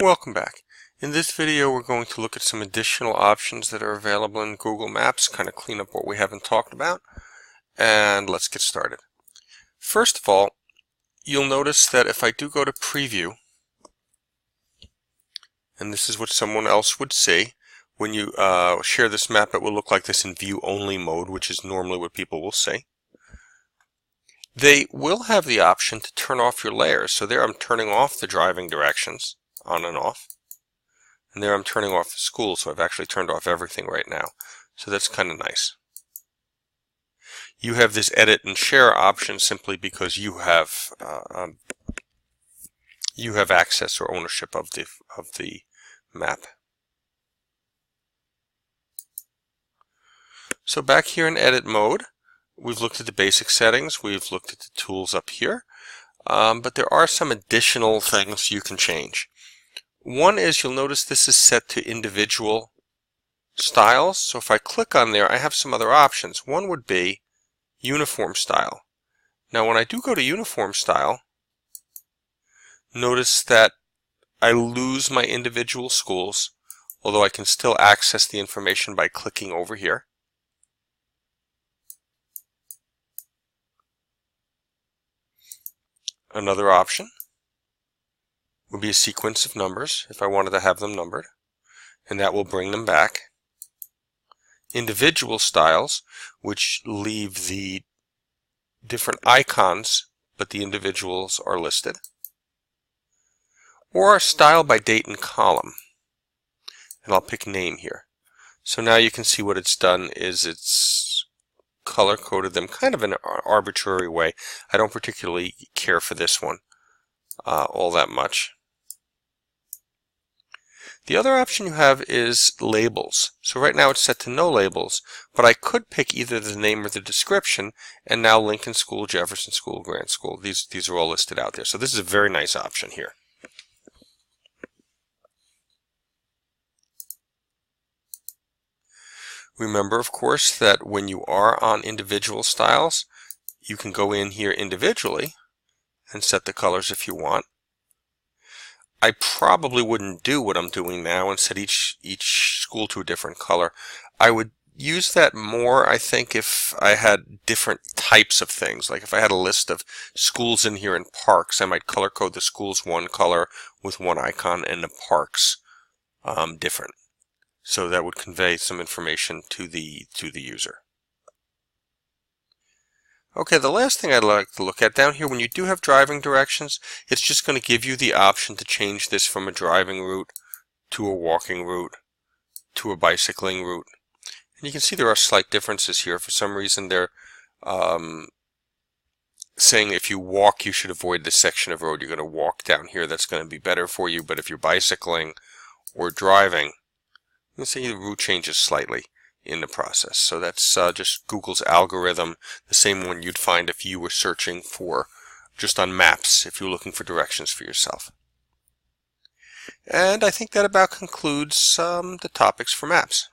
Welcome back. In this video we're going to look at some additional options that are available in Google Maps, kind of clean up what we haven't talked about, and let's get started. First of all, you'll notice that if I do go to Preview, and this is what someone else would see, when you share this map it will look like this in View Only mode, which is normally what people will see. They will have the option to turn off your layers, so there I'm turning off the driving directions, on and off. And there I'm turning off the school, so I've actually turned off everything right now. So that's kind of nice. You have this edit and share option simply because you have access or ownership of the map. So back here in edit mode, we've looked at the basic settings, we've looked at the tools up here, but there are some additional things you can change. One is you'll notice this is set to individual styles. So if I click on there, I have some other options. One would be uniform style. Now when I do go to uniform style, notice that I lose my individual schools, although I can still access the information by clicking over here. Another option would be a sequence of numbers if I wanted to have them numbered, and that will bring them back. Individual styles, which leave the different icons but the individuals are listed. Or style by date and column, and I'll pick name here. So now you can see what it's done is it's color coded them kind of in an arbitrary way. I don't particularly care for this one all that much. The other option you have is labels. So right now it's set to no labels, but I could pick either the name or the description, and now Lincoln School, Jefferson School, Grant School, these are all listed out there. So this is a very nice option here. Remember, of course, that when you are on individual styles, you can go in here individually and set the colors if you want. I probably wouldn't do what I'm doing now and set each school to a different color. I would use that more, I think, if I had different types of things. Like if I had a list of schools in here and parks, I might color code the schools one color with one icon and the parks different. So that would convey some information to the user. Okay, the last thing I'd like to look at down here, when you do have driving directions, it's just going to give you the option to change this from a driving route to a walking route to a bicycling route. And you can see there are slight differences here. For some reason they're saying if you walk you should avoid this section of road. You're going to walk down here, that's going to be better for you, but if you're bicycling or driving, you can see the route changes slightly in the process. So that's just Google's algorithm, the same one you'd find if you were searching for just on maps, if you were looking for directions for yourself. And I think that about concludes the topics for maps.